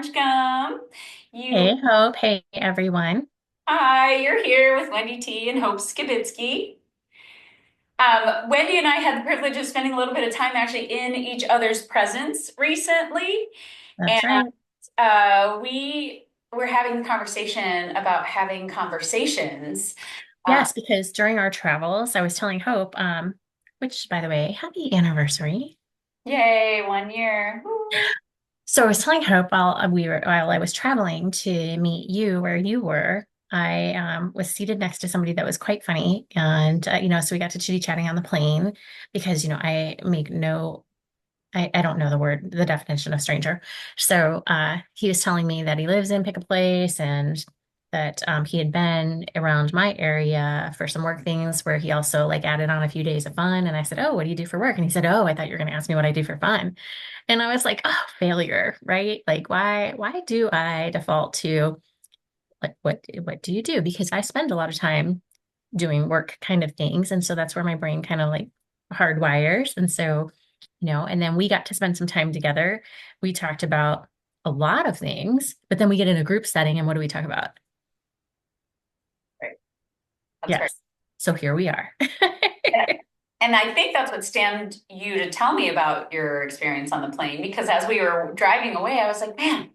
Anscombe. You, Hey, Hope. Hey, everyone. hi, you're here with Wendy T and Hope Skibitsky. Wendy and I had the privilege of spending a little bit of time actually in each other's presence recently, and That's right. we were having a conversation about having conversations. Uh, Yes, because during our travels, I was telling Hope, which, by the way, happy anniversary. Yay, 1 year. Woo. So I was telling Hope while I was traveling to meet you where you were, I was seated next to somebody that was quite funny, and so we got to chitty chatting on the plane because I make no I don't know the definition of stranger. So he was telling me that he lives in Pick a Place and that he had been around my area for some work things where he also like added on a few days of fun. And I said, "Oh, what do you do for work?" And he said, "Oh, I thought you were going to ask me what I do for fun." And I was like, "Oh, failure, right? Like why do I default to like what do you do?" Because I spend a lot of time doing work kind of things. And so that's where my brain kind of like hardwires. And so, and then we got to spend some time together. We talked about a lot of things, but then we get in a group setting and what do we talk about? Right. That's right. Yes. So here we are. And and I think that's what stemmed you to tell me about your experience on the plane because as we were driving away, I was like, man,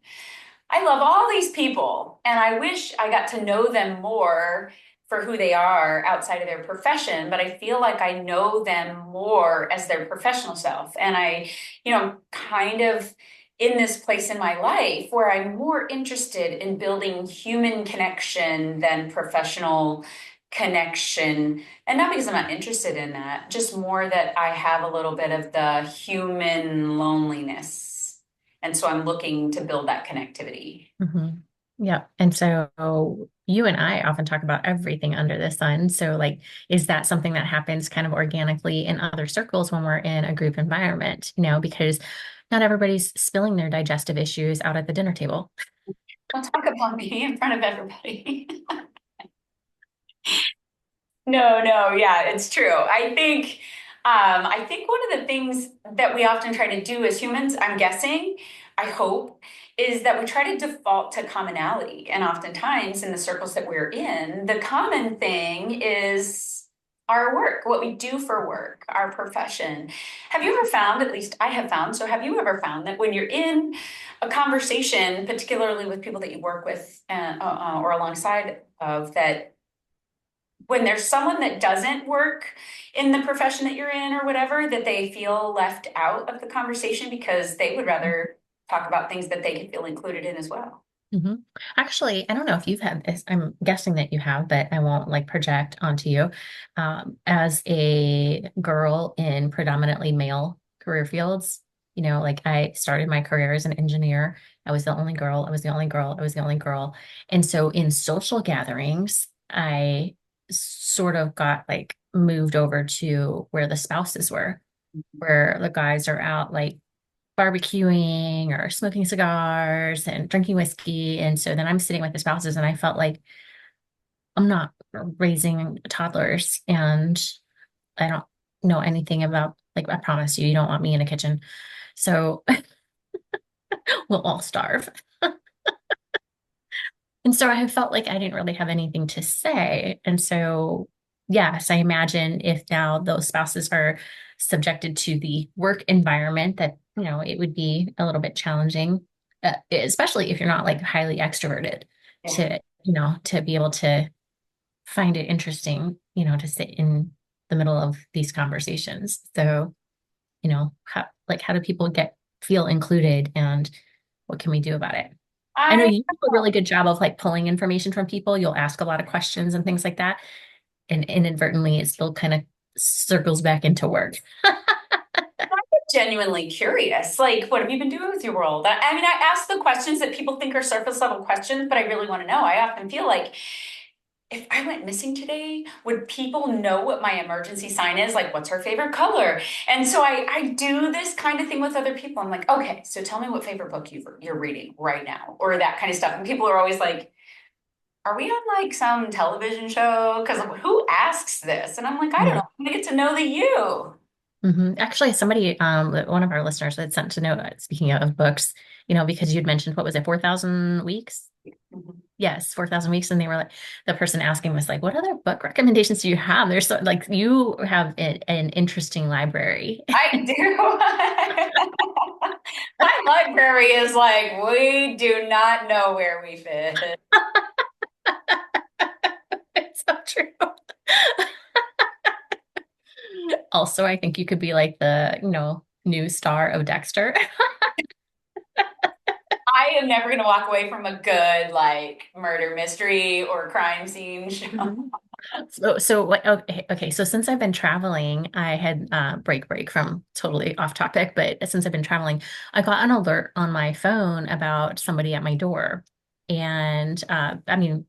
I love all these people and I wish I got to know them more for who they are outside of their profession, but I feel like I know them more as their professional self. And kind of in this place in my life where I'm more interested in building human connection than professional connection. And not because I'm not interested in that, just more that I have a little bit of the human loneliness. And so I'm looking to build that connectivity. hmm Yeah. And so you and I often talk about everything under the sun. So, like, is that something that happens kind of organically in other circles when we're in a group environment? Because not everybody's spilling their digestive issues out at the dinner table. Don't talk about me in front of everybody. No, no, yeah, it's true. I think one of the things that we often try to do as humans, I'm guessing, I hope, is that we try to default to commonality. And oftentimes in the circles that we're in, the common thing is our work, what we do for work, our profession. Have you ever found, at least I have found, so have you ever found that when you're in a conversation, particularly with people that you work with or alongside of, that when there's someone that doesn't work in the profession that you're in or whatever, that they feel left out of the conversation because they would rather talk about things that they can feel included in as well. hmm Actually, I don't know if you've had this. I'm guessing that you have, but I won't like project onto you. As a girl in predominantly male career fields, like I started my career as an engineer. I was the only girl. I was the only girl. I was the only girl. And so in social gatherings, I sort of got like moved over to where the spouses were, where the guys are out like barbecuing or smoking cigars and drinking whiskey. And so then I'm sitting with the spouses and I felt like I'm not raising toddlers and I don't know anything about, like, I promise you, you don't want me in a kitchen. So we'll all starve. And so I felt like I didn't really have anything to say. And so, yes, I imagine if now those spouses are subjected to the work environment, that, it would be a little bit challenging, especially if you're not like highly extroverted Yeah. to be able to find it interesting, to sit in the middle of these conversations. So, how do people feel included and what can we do about it? I know I you do a really good job of like pulling information from people. You'll ask a lot of questions and things like that. And inadvertently, it still kind of circles back into work. genuinely curious. Like, what have you been doing with your world? I mean, I ask the questions that people think are surface level questions, but I really want to know. I often feel like if I went missing today, would people know what my emergency sign is? Like, what's her favorite color? And so I do this kind of thing with other people. I'm like, okay, so tell me what favorite book you're reading right now, or that kind of stuff. And people are always like, are we on like some television show? Because who asks this? And I'm like, I don't Yeah. know. I'm gonna get to know the you. Actually, somebody, one of our listeners had sent to know, speaking of books, because you'd mentioned, what was it, 4,000 weeks? Mhm. Yes, 4,000 weeks. And they were like, the person asking was like, what other book recommendations do you have? There's so, like, you have an interesting library. I do. My library is like, we do not know where we fit. It's so true. Also, I think you could be like the, new star of Dexter. I am never going to walk away from a good, like, murder mystery or crime scene show. Mhm. So what, okay. So since I've been traveling, I had break from totally off topic, but since I've been traveling, I got an alert on my phone about somebody at my door. And I mean,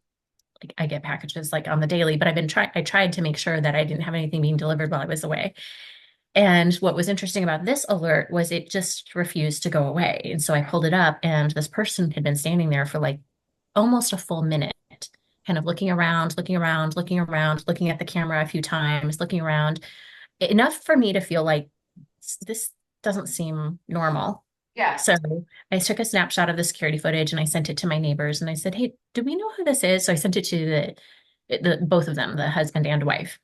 like I get packages like on the daily, but I tried to make sure that I didn't have anything being delivered while I was away. And what was interesting about this alert was it just refused to go away. And so I pulled it up, and this person had been standing there for like almost a full minute, kind of looking around, looking around, looking around, looking at the camera a few times, looking around, enough for me to feel like this doesn't seem normal. Yeah. So I took a snapshot of the security footage and I sent it to my neighbors and I said, "Hey, do we know who this is?" So I sent it to the both of them, the husband and wife.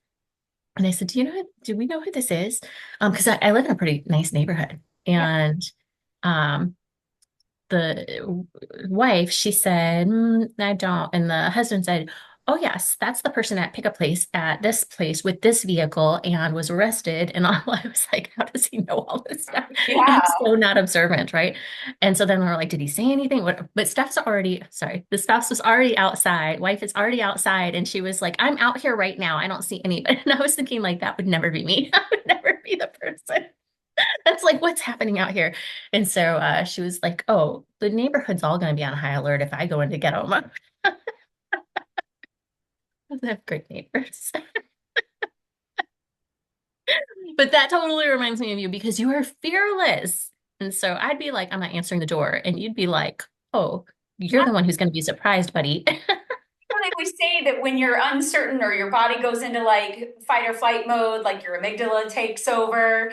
And I said, do we know who this is? Because I live in a pretty nice neighborhood. Yeah. And um, the wife, she said, I don't. And the husband said, oh, yes, that's the person at pickup place at this place with this vehicle and was arrested. And all I was like, how does he know all this stuff? And Yeah. so not observant, right? And so then we are like, did he say anything? What? But Steph's already, sorry, the spouse was already outside. Wife is already outside. And she was like, I'm out here right now. I don't see anybody. And I was thinking, like, that would never be me. I would never be the person. That's like, what's happening out here? And so she was like, oh, the neighborhood's all going to be on high alert if I go in to get them. They have great neighbors. But that totally reminds me of you because you are fearless. And so I'd be like, I'm not answering the door. And you'd be like, oh, you're the one who's going to be surprised, buddy. They always say that when you're uncertain or your body goes into like fight or flight mode, like your amygdala takes over.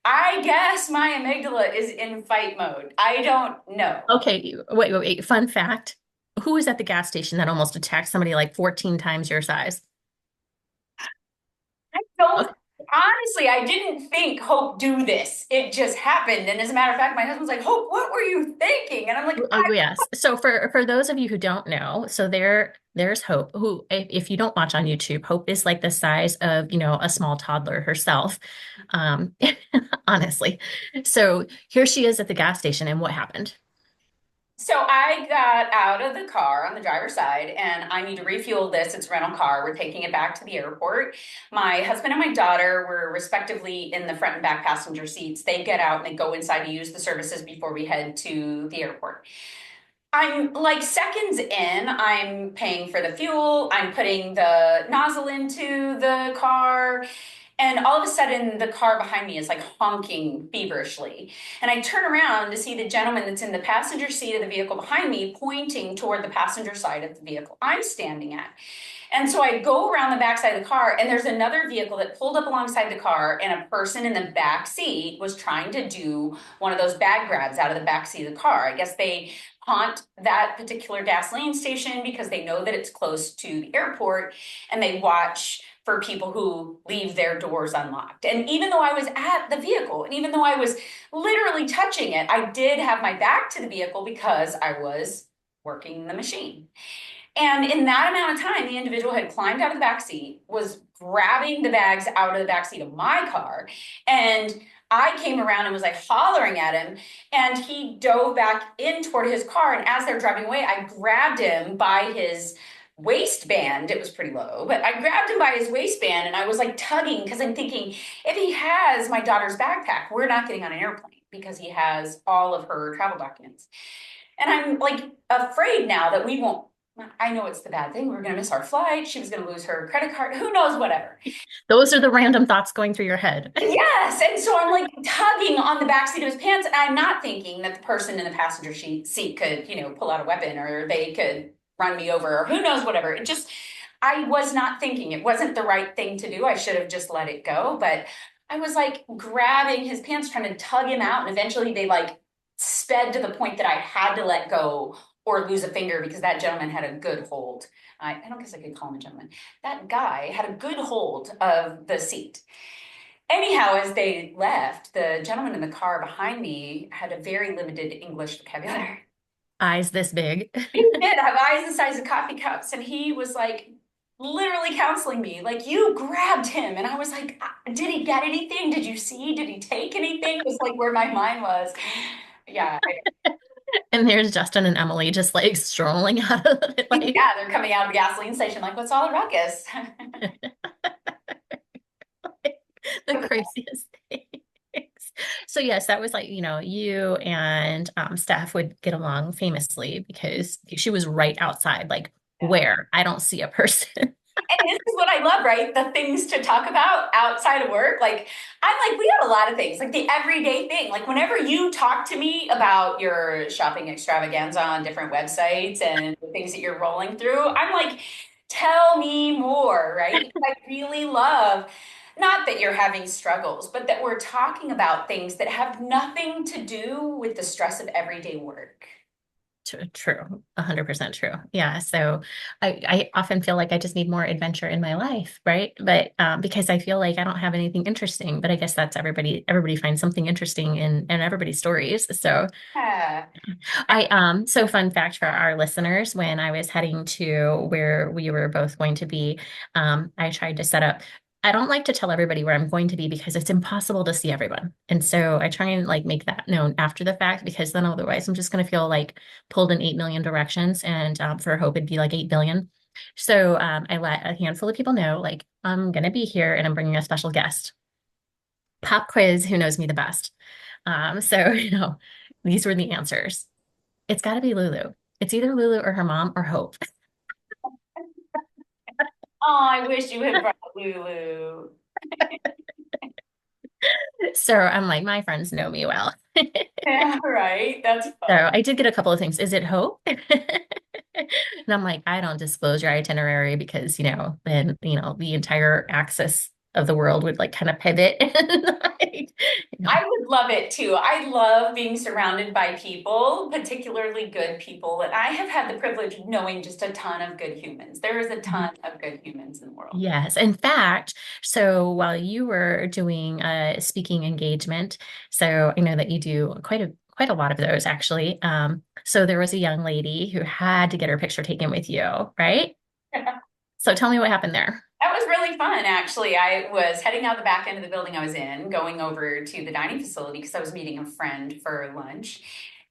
I guess my amygdala is in fight mode. I don't know. Okay, wait. Fun fact. Who was at the gas station that almost attacked somebody like 14 times your size? I don't, honestly, I didn't think Hope do this. It just happened. And as a matter of fact, my husband's like, Hope, what were you thinking? And I'm like, Oh, yes. So for those of you who don't know, so there's Hope, who if you don't watch on YouTube, Hope is like the size of, a small toddler herself. Um, honestly. So here she is at the gas station, and what happened? so I got out of the car on the driver's side and I need to refuel this. It's a rental car. We're taking it back to the airport. My husband and my daughter were respectively in the front and back passenger seats. They get out and they go inside to use the services before we head to the airport. I'm like seconds in, I'm paying for the fuel, I'm putting the nozzle into the car, and all of a sudden the car behind me is like honking feverishly. And I turn around to see the gentleman that's in the passenger seat of the vehicle behind me pointing toward the passenger side of the vehicle I'm standing at. And so I go around the backside of the car, and there's another vehicle that pulled up alongside the car, and a person in the back seat was trying to do one of those bag grabs out of the back seat of the car. I guess they haunt that particular gasoline station because they know that it's close to the airport, and they watch for people who leave their doors unlocked. And even though I was at the vehicle, and even though I was literally touching it, I did have my back to the vehicle because I was working the machine. And in that amount of time, the individual had climbed out of the back seat, was grabbing the bags out of the back seat of my car, and I came around and was like hollering at him, and he dove back in toward his car. And as they're driving away, I grabbed him by his waistband. It was pretty low, but I grabbed him by his waistband and I was like tugging because I'm thinking, if he has my daughter's backpack, we're not getting on an airplane because he has all of her travel documents. And I'm like afraid now that we won't. I know it's the bad thing. We're going to miss our flight. She was going to lose her credit card. Who knows, whatever. Those are the random thoughts going through your head. Yes. And so I'm like tugging on the back seat of his pants. And I'm not thinking that the person in the passenger seat could, pull out a weapon or they could run me over or who knows, whatever. I was not thinking it wasn't the right thing to do. I should have just let it go. But I was like grabbing his pants, trying to tug him out, and eventually they like sped to the point that I had to let go or lose a finger because that gentleman had a good hold. I don't guess I could call him a gentleman. That guy had a good hold of the seat. Anyhow, as they left, the gentleman in the car behind me had a very limited English vocabulary. Eyes this big. He did have eyes the size of coffee cups, and he was like literally counseling me, like, you grabbed him. And I was like, did he get anything? Did you see? Did he take anything? Was like where my mind was. Yeah, And there's Justin and Emily just like strolling out of it, like yeah, they're coming out of the gasoline station, like, what's all the ruckus? the craziest things. So yes, that was like, you and Steph would get along famously because she was right outside, like Yeah. where I don't see a person. And this is what I love, right? The things to talk about outside of work. Like, I'm like, we have a lot of things, like the everyday thing. Like, whenever you talk to me about your shopping extravaganza on different websites and the things that you're rolling through, I'm like, tell me more, right? Because I really love, not that you're having struggles, but that we're talking about things that have nothing to do with the stress of everyday work. True, 100% true. Yeah. So I often feel like I just need more adventure in my life, right? But because I feel like I don't have anything interesting, but I guess that's everybody finds something interesting in everybody's stories. So Yeah. so fun fact for our listeners, when I was heading to where we were both going to be, I tried to set up. I don't like to tell everybody where I'm going to be because it's impossible to see everyone. And so I try and like make that known after the fact because then otherwise I'm just going to feel like pulled in 8 million directions. And for Hope, it'd be like 8 billion. So I let a handful of people know, like, I'm going to be here and I'm bringing a special guest. Pop quiz, who knows me the best? So, these were the answers. It's got to be Lulu. It's either Lulu or her mom or Hope. Oh, I wish you had brought Lulu. So I'm like, my friends know me well. Yeah, right. That's So fun. I did get a couple of things. Is it Hope? And I'm like, I don't disclose your itinerary because, then, the entire axis of the world would like kind of pivot. And like, you know, I would love it too. I love being surrounded by people, particularly good people. And I have had the privilege of knowing just a ton of good humans. There is a ton of good humans in the world. yes. In fact, so while you were doing a speaking engagement, so I know that you do quite a lot of those actually. So there was a young lady who had to get her picture taken with you, right? So tell me what happened there. That was really fun, actually. I was heading out the back end of the building I was in, going over to the dining facility because I was meeting a friend for lunch.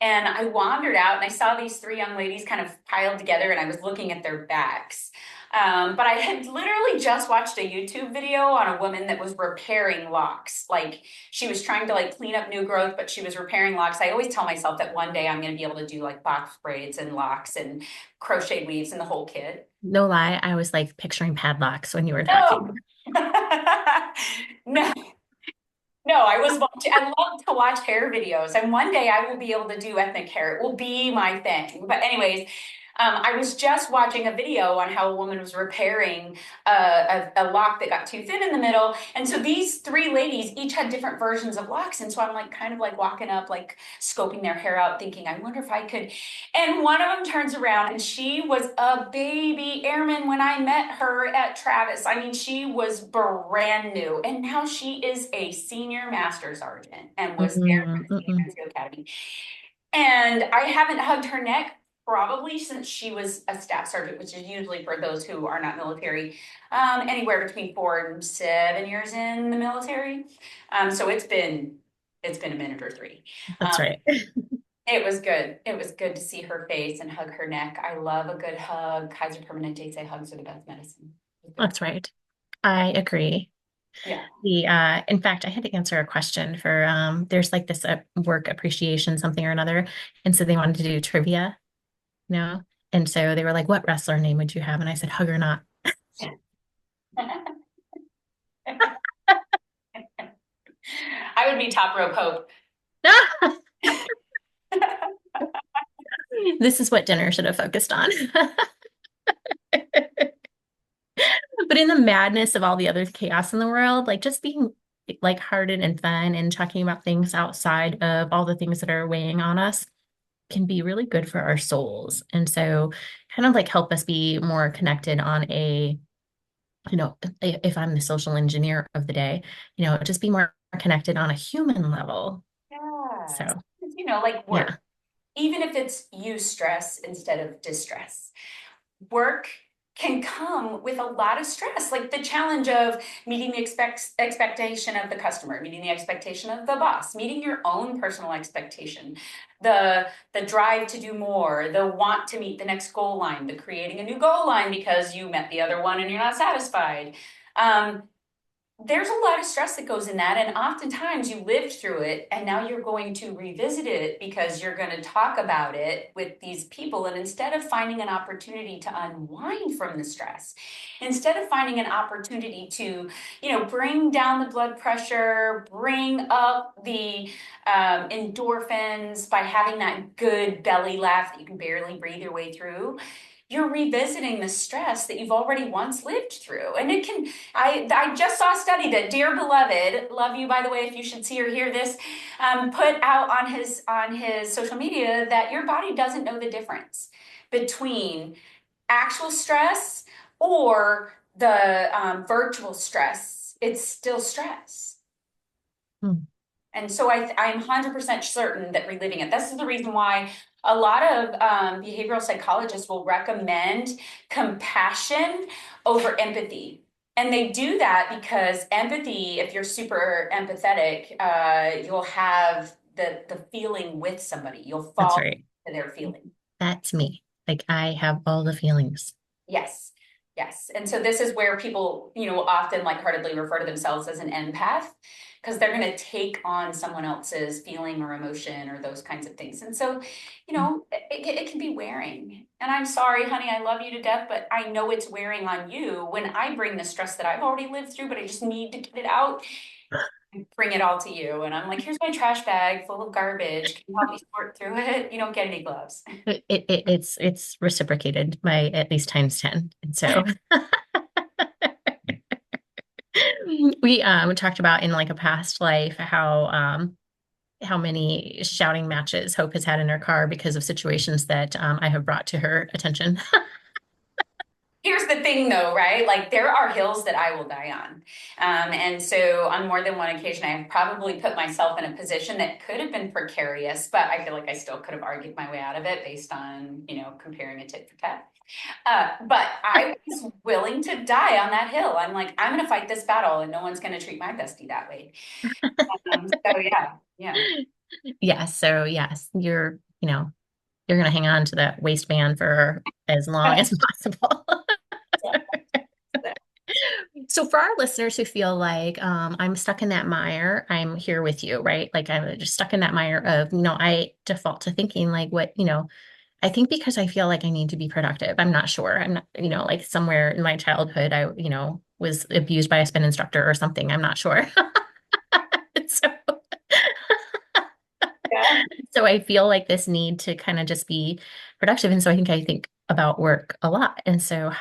And I wandered out and I saw these three young ladies kind of piled together and I was looking at their backs. But I had literally just watched a YouTube video on a woman that was repairing locks. Like, she was trying to like clean up new growth, but she was repairing locks. I always tell myself that one day I'm going to be able to do like box braids and locks and crochet weaves and the whole kit. No lie, I was like picturing padlocks when you were No. talking. No, no, I was watching, I love to watch hair videos, and one day I will be able to do ethnic hair. It will be my thing. But anyways, I was just watching a video on how a woman was repairing a lock that got too thin in the middle. And so these three ladies each had different versions of locks. And so I'm like kind of like walking up, like scoping their hair out, thinking, I wonder if I could. And one of them turns around and she was a baby airman when I met her at Travis. I mean, she was brand new. And now she is a senior master sergeant and was there for Mm, the Senior mm-mm. Rescue Academy. And I haven't hugged her neck probably since she was a staff sergeant, which is usually for those who are not military, anywhere between 4 and 7 years in the military. So it's been a minute or three. That's Um, right. it was good. It was good to see her face and hug her neck. I love a good hug. Kaiser Permanente say hugs are the best medicine. It was good. That's right. I agree. Yeah. In fact, I had to answer a question for there's like this work appreciation something or another, and so they wanted to do trivia, you know, and so they were like, "What wrestler name would you have?" And I said, "Hug or not." I would be top rope hope. This is what dinner should have focused on. But in the madness of all the other chaos in the world, like just being lighthearted and fun and talking about things outside of all the things that are weighing on us can be really good for our souls. And so kind of like help us be more connected on a, if I'm the social engineer of the day, just be more connected on a human level. Yes. So, Like yeah, work, even if it's use stress instead of distress. Work can come with a lot of stress, like the challenge of meeting the expectation of the customer, meeting the expectation of the boss, meeting your own personal expectation, the drive to do more, the want to meet the next goal line, the creating a new goal line because you met the other one and you're not satisfied. Um, there's a lot of stress that goes in that, and oftentimes you lived through it and now you're going to revisit it because you're going to talk about it with these people, and instead of finding an opportunity to unwind from the stress, instead of finding an opportunity to bring down the blood pressure, bring up the endorphins by having that good belly laugh that you can barely breathe your way through, you're revisiting the stress that you've already once lived through. And it can, I just saw a study that Dear Beloved, love you by the way, if you should see or hear this, put out on his social media that your body doesn't know the difference between actual stress or the virtual stress. It's still stress. mm, And so I'm 100% certain that reliving it, this is the reason why a lot of behavioral psychologists will recommend compassion over empathy. And they do that because empathy, if you're super empathetic, you'll have the feeling with somebody. You'll that's fall right. to their feeling. That's me. Like I have all the feelings. Yes. Yes. And so this is where people, often lightheartedly refer to themselves as an empath because they're going to take on someone else's feeling or emotion or those kinds of things. And so, it can be wearing. And I'm sorry, honey, I love you to death, but I know it's wearing on you when I bring the stress that I've already lived through, but I just need to get it out and bring it all to you. And I'm like, here's my trash bag full of garbage. Can you help me sort through it? You don't get any gloves. It's reciprocated by at least times 10. And so we talked about in like a past life how many shouting matches Hope has had in her car because of situations that I have brought to her attention. Here's the thing though, right? Like there are hills that I will die on. And so on more than one occasion, I have probably put myself in a position that could have been precarious, but I feel like I still could have argued my way out of it based on, comparing a tit for tat. But I was willing to die on that hill. I'm like, I'm going to fight this battle and no one's going to treat my bestie that way. So yeah, yeah. Yes, so yes, you're gonna hang on to that waistband for as long as possible. So for our listeners who feel like I'm stuck in that mire, I'm here with you, right? Like I'm just stuck in that mire of, I default to thinking like I think because I feel like I need to be productive. I'm not sure. I'm not, like somewhere in my childhood, I, was abused by a spin instructor or something. I'm not sure. So, Yeah. so I feel like this need to kind of just be productive. And so I think about work a lot. And so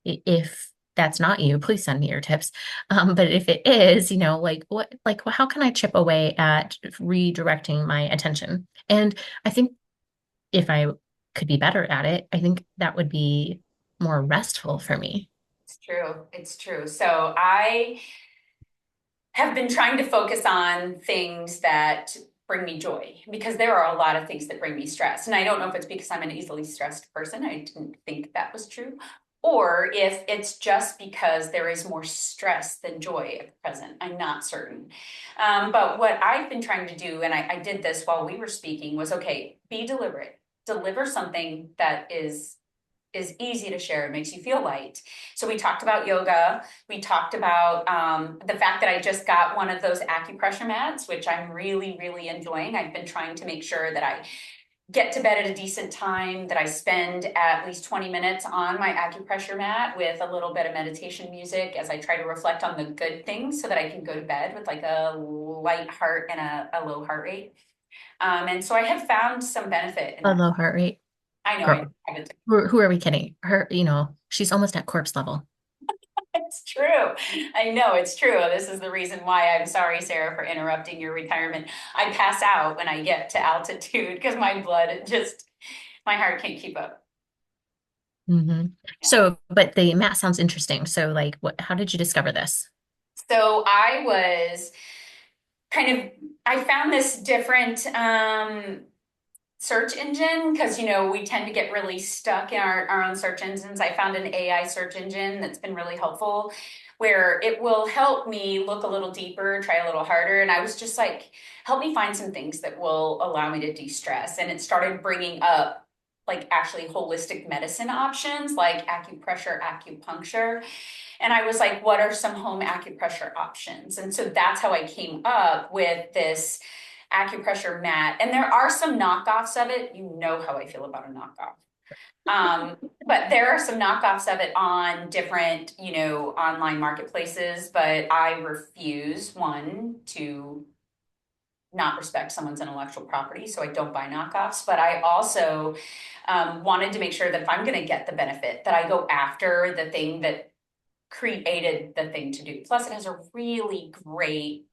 if that's not you, please send me your tips. But if it is, how can I chip away at redirecting my attention? And I think if I could be better at it, I think that would be more restful for me. It's true. It's true. So I have been trying to focus on things that bring me joy because there are a lot of things that bring me stress. And I don't know if it's because I'm an easily stressed person. I didn't think that was true. Or if it's just because there is more stress than joy at present. I'm not certain. But what I've been trying to do, and I did this while we were speaking, was okay, be deliberate. Deliver something that is easy to share. It makes you feel light. So we talked about yoga. We talked about the fact that I just got one of those acupressure mats, which I'm really, really enjoying. I've been trying to make sure that I get to bed at a decent time, that I spend at least 20 minutes on my acupressure mat with a little bit of meditation music as I try to reflect on the good things so that I can go to bed with like a light heart and a low heart rate. And so I have found some benefit in A that. low heart rate, I know I girl. haven't. Who are we kidding? Her, she's almost at corpse level. It's true. I know it's true. This is the reason why I'm sorry, Sarah, for interrupting your retirement. I pass out when I get to altitude because my blood just, my heart can't keep up. Hmm. Yeah. So, but the mat sounds interesting. So, like, how did you discover this? So I was kind of, I found this different search engine because we tend to get really stuck in our own search engines. I found an AI search engine that's been really helpful where it will help me look a little deeper, try a little harder. And I was just like, help me find some things that will allow me to de-stress. And it started bringing up like actually holistic medicine options like acupressure, acupuncture. And I was like, what are some home acupressure options? And so that's how I came up with this acupressure mat. And there are some knockoffs of it. You know how I feel about a knockoff. But there are some knockoffs of it on different, online marketplaces. But I refuse, one, to not respect someone's intellectual property. So I don't buy knockoffs. But I also wanted to make sure that if I'm going to get the benefit, that I go after the thing that created the thing to do. Plus, it has a really great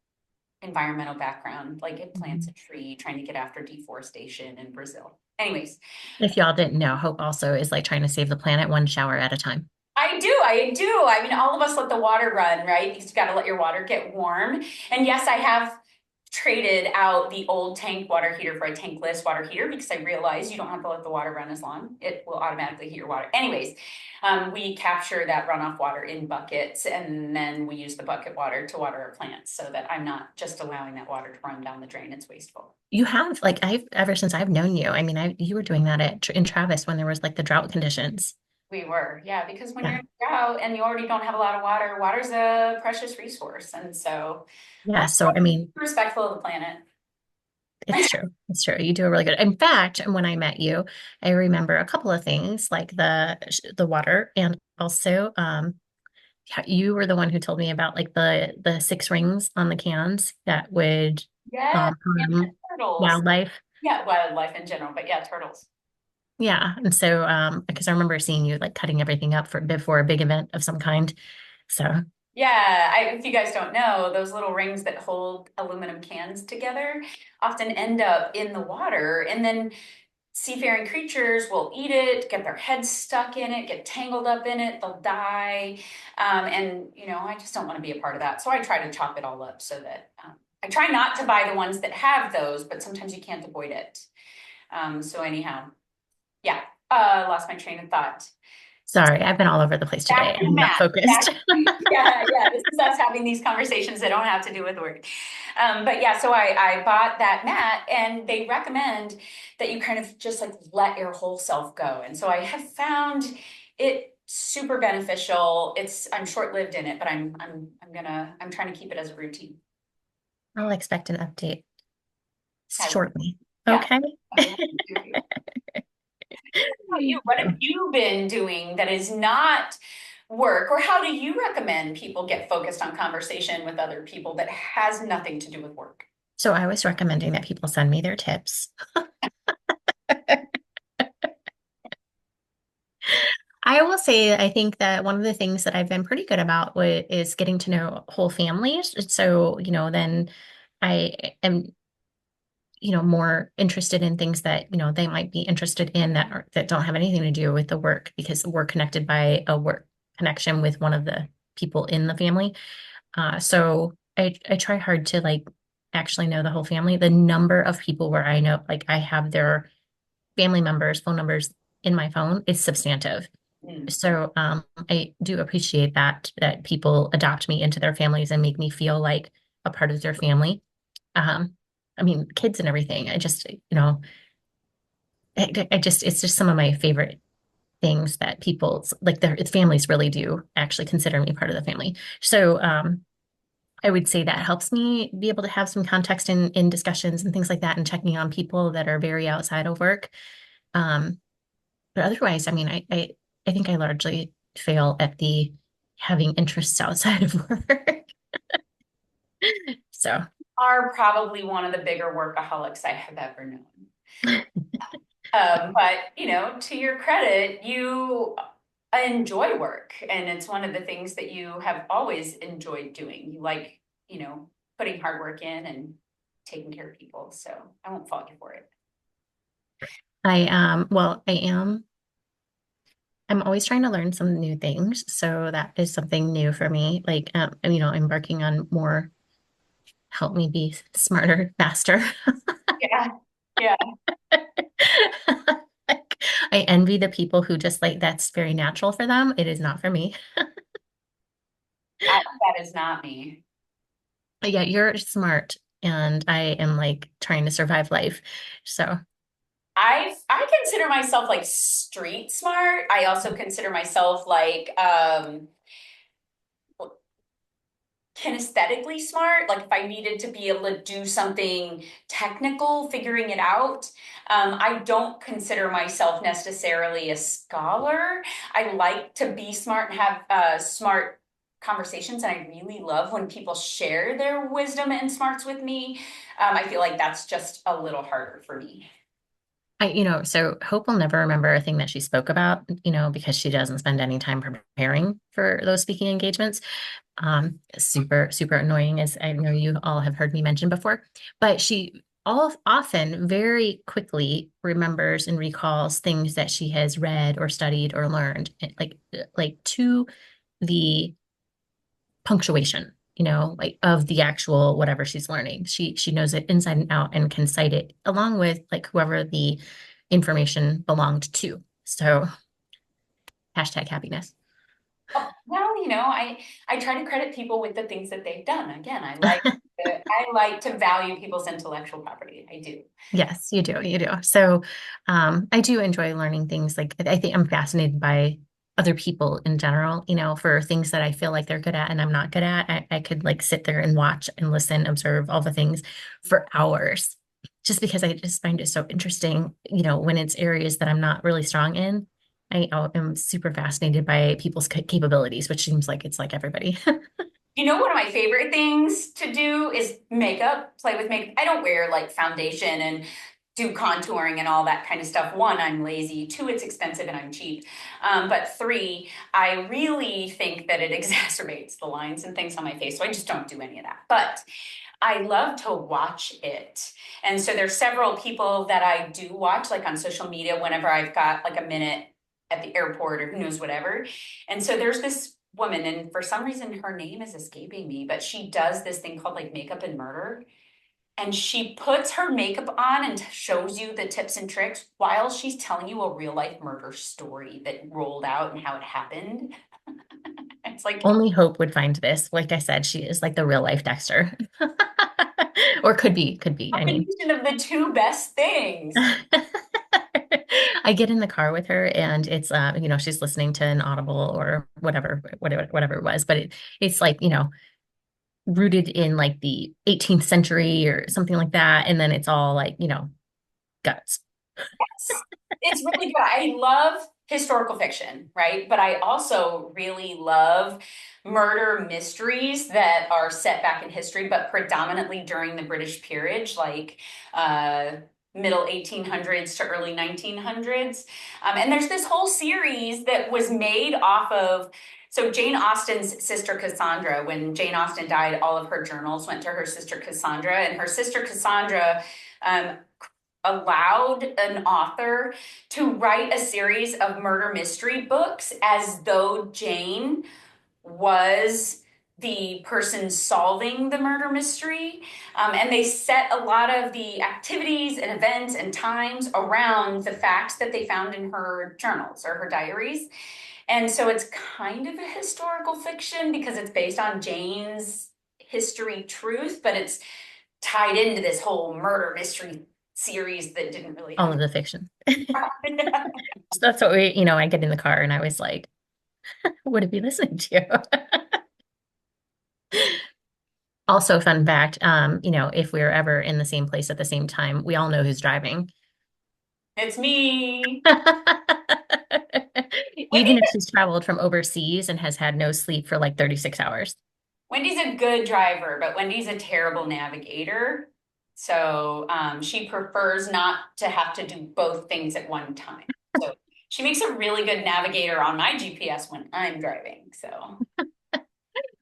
environmental background. Like it plants a Mhm. tree trying to get after deforestation in Brazil. Anyways, If y'all didn't know, Hope also is like trying to save the planet one shower at a time. I do. I do. I mean, all of us let the water run, right? You've got to let your water get warm. And yes, I have traded out the old tank water heater for a tankless water heater because I realized you don't have to let the water run as long. It will automatically heat your water. Anyways, we capture that runoff water in buckets and then we use the bucket water to water our plants so that I'm not just allowing that water to run down the drain. It's wasteful. You have like I've ever since I've known you. I mean, you were doing that in Travis when there was like the drought conditions. We were, yeah, because when you're Yeah. in a drought and you already don't have a lot of water, water's a precious resource. And so Yeah. I'm So I mean, respectful of the planet. it's true. It's true. You do a really good. In fact, when I met you, I remember a couple of things like the water and also yeah, you were the one who told me about like the six rings on the cans that would Yes, and harm turtles. wildlife. Yeah, wildlife in general, but yeah, turtles. Yeah. And so because I remember seeing you like cutting everything up for before a big event of some kind. So Yeah, if you guys don't know, those little rings that hold aluminum cans together often end up in the water, and then seafaring creatures will eat it, get their heads stuck in it, get tangled up in it, they'll die. And, I just don't want to be a part of that. So I try to chop it all up so that I try not to buy the ones that have those, but sometimes you can't avoid it. So, anyhow, yeah, lost my train of thought. sorry, I've been all over the place Back today. to I'm not Matt. focused. Yeah. This is us having these conversations that don't have to do with work. But yeah, so I bought that mat, and they recommend that you kind of just like let your whole self go. And so I have found it super beneficial. I'm short-lived in it, but I'm trying to keep it as a routine. I'll expect an update I will. shortly. Yeah. Okay. I will do. How about you? What have you been doing that is not work, or how do you recommend people get focused on conversation with other people that has nothing to do with work? So I was recommending that people send me their tips. I will say, I think that one of the things that I've been pretty good about is getting to know whole families. So, then I am, more interested in things that, they might be interested in that don't have anything to do with the work because we're connected by a work connection with one of the people in the family. So I try hard to like actually know the whole family. The number of people where I know, like I have their family members' phone numbers in my phone is substantive. Mm. So I do appreciate that people adopt me into their families and make me feel like a part of their family. Um, I mean, kids and everything. I just, I just it's just some of my favorite things that people like their families really do actually consider me part of the family. So I would say that helps me be able to have some context in discussions and things like that and checking on people that are very outside of work. Um, but otherwise, I mean, I think I largely fail at the having interests outside of work. So Are probably one of the bigger workaholics I have ever known. But to your credit, you enjoy work. And it's one of the things that you have always enjoyed doing. You like, you know, putting hard work in and taking care of people. So I won't fault you for it. Well, I'm always trying to learn some new things. So that is something new for me. Like, embarking on more, help me be smarter, faster. Yeah. Yeah. Like, I envy the people who just like that's very natural for them. It is not for me. That is not me. But yeah, you're smart, and I am like trying to survive life. So I consider myself like street smart. I also consider myself like kinesthetically smart. Like if I needed to be able to do something technical, figuring it out. I don't consider myself necessarily a scholar. I like to be smart and have smart conversations, and I really love when people share their wisdom and smarts with me. I feel like that's just a little harder for me. so Hope will never remember a thing that she spoke about, because she doesn't spend any time preparing for those speaking engagements. Super, super annoying, as I know you all have heard me mention before. But she all often very quickly remembers and recalls things that she has read or studied or learned, like to the punctuation, like of the actual whatever she's learning. She knows it inside and out and can cite it along with like whoever the information belonged to. So hashtag happiness. Oh, well, I try to credit people with the things that they've done. Again, I like to value people's intellectual property. I do. Yes, you do. You do. So, I do enjoy learning things. Like, I think I'm fascinated by other people in general, for things that I feel like they're good at and I'm not good at. I could like sit there and watch and listen, observe all the things for hours just because I just find it so interesting, when it's areas that I'm not really strong in. I am super fascinated by people's capabilities, which seems like it's like everybody. One of my favorite things to do is makeup, play with makeup. I don't wear like foundation and do contouring and all that kind of stuff. One, I'm lazy. Two, it's expensive and I'm cheap. But three, I really think that it exacerbates the lines and things on my face. So I just don't do any of that. But I love to watch it. And so there's several people that I do watch, like on social media, whenever I've got like a minute at the airport or who knows whatever. And so there's this woman, and for some reason her name is escaping me, but she does this thing called like makeup and murder. And she puts her makeup on and shows you the tips and tricks while she's telling you a real life murder story that rolled out and how it happened. It's like Only Hope would find this. Like I said, she is like the real life Dexter. Or could be. a I mean, combination of the two best things. I get in the car with her and it's she's listening to an Audible or whatever it was, but it's like, rooted in like the 18th century or something like that. And then it's all like, guts. It's really good. I love historical fiction, right? But I also really love murder mysteries that are set back in history, but predominantly during the British peerage, like uh, middle 1800s to early 1900s. And there's this whole series that was made off of. So Jane Austen's sister Cassandra, when Jane Austen died, all of her journals went to her sister Cassandra, and her sister Cassandra um, allowed an author to write a series of murder mystery books as though Jane was the person solving the murder mystery. And they set a lot of the activities and events and times around the facts that they found in her journals or her diaries. And so it's kind of a historical fiction because it's based on Jane's history truth, but it's tied into this whole murder mystery series that didn't really All happen. of the fiction. So that's what I get in the car and I was like, what are we listening to? Also, fun fact, if we're ever in the same place at the same time, we all know who's driving. It's me. Even Wendy, if she's traveled from overseas and has had no sleep for like 36 hours. Wendy's a good driver, but Wendy's a terrible navigator. So she prefers not to have to do both things at one time. So She makes a really good navigator on my GPS when I'm driving. So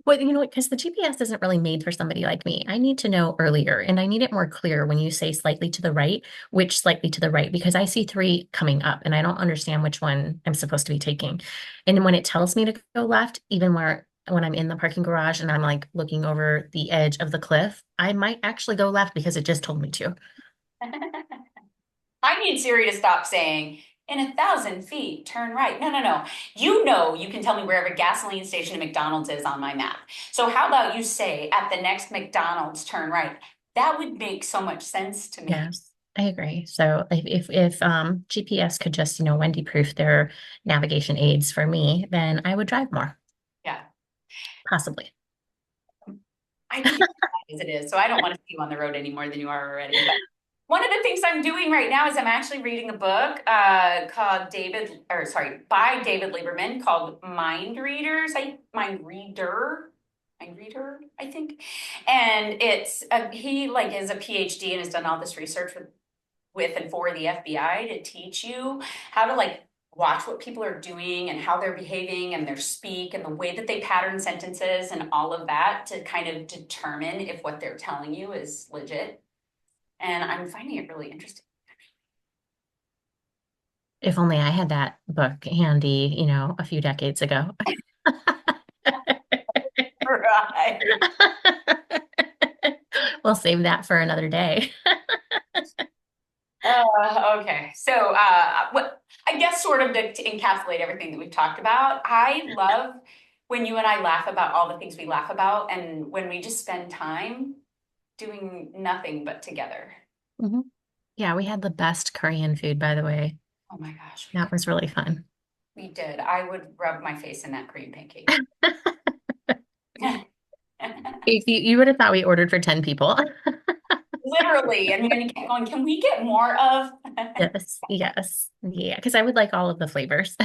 Well, you know what? Because the GPS isn't really made for somebody like me. I need to know earlier, and I need it more clear when you say slightly to the right, which slightly to the right, because I see three coming up and I don't understand which one I'm supposed to be taking. And when it tells me to go left, even where when I'm in the parking garage and I'm like looking over the edge of the cliff, I might actually go left because it just told me to. I need Siri to stop saying, in 1,000 feet, turn right. No, no, no. You know, you can tell me where every gasoline station and McDonald's is on my map. So how about you say, at the next McDonald's, turn right? That would make so much sense to me. Yes, I agree. So if GPS could just, Wendy proof their navigation aids for me, then I would drive more, Yeah. possibly. I think it's fine as it is. So I don't want to see you on the road any more than you are already. But one of the things I'm doing right now is I'm actually reading a book by David Lieberman called Mind Reader, I think. And he like is a PhD and has done all this research with and for the FBI to teach you how to like watch what people are doing and how they're behaving and their speak and the way that they pattern sentences and all of that to kind of determine if what they're telling you is legit. And I'm finding it really interesting. If only I had that book handy, a few decades ago. Right. We'll save that for another day. Okay. So, what I guess sort of to encapsulate everything that we've talked about, I love when you and I laugh about all the things we laugh about and when we just spend time doing nothing but together. Mhm. Yeah, we had the best Korean food, by the way. Oh my gosh, we That did. was really fun. We did. I would rub my face in that cream pancake. If you would have thought we ordered for 10 people. Literally. And then you kept going, can we get more of? Yes, yes. Yeah, because I would like all of the flavors.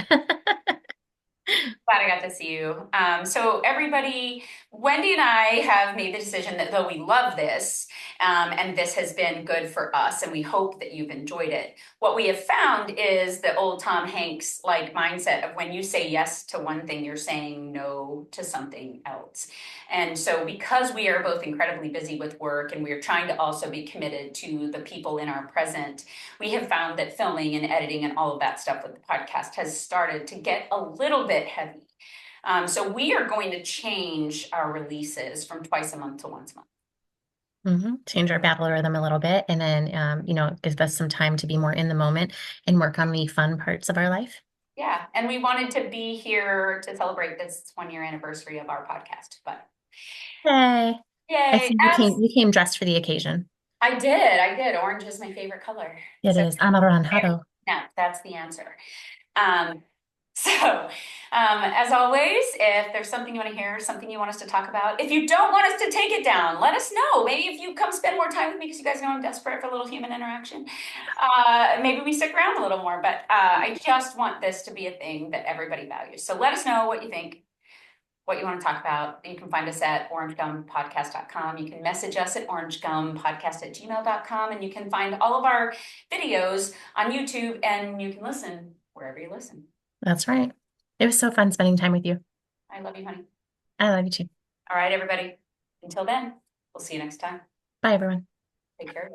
Glad I got to see you. So everybody, Wendy and I have made the decision that though we love this, and this has been good for us, and we hope that you've enjoyed it. What we have found is the old Tom Hanks like mindset of when you say yes to one thing, you're saying no to something else. And so because we are both incredibly busy with work and we're trying to also be committed to the people in our present, we have found that filming and editing and all of that stuff with the podcast has started to get a little bit heavy. So we are going to change our releases from twice a month to once a month. Change our battle rhythm a little bit, and then, give us some time to be more in the moment and work on the fun parts of our life. Yeah, and we wanted to be here to celebrate this 1 year anniversary of our podcast. But Hey, I yay, see you came dressed for the occasion. I did. I did. Orange is my favorite color. It So is there. anaranjado. No, that's the answer. Um, as always, if there's something you want to hear, something you want us to talk about, if you don't want us to take it down, let us know. Maybe if you come spend more time with me, because you guys know I'm desperate for a little human interaction, maybe we stick around a little more. But I just want this to be a thing that everybody values. So let us know what you think, what you want to talk about. You can find us at orangegumpodcast.com. You can message us at orangegumpodcast@gmail.com. And you can find all of our videos on YouTube and you can listen wherever you listen. That's right. It was so fun spending time with you. I love you, honey. I love you too. All right, everybody. Until then, we'll see you next time. Bye, everyone. Take care.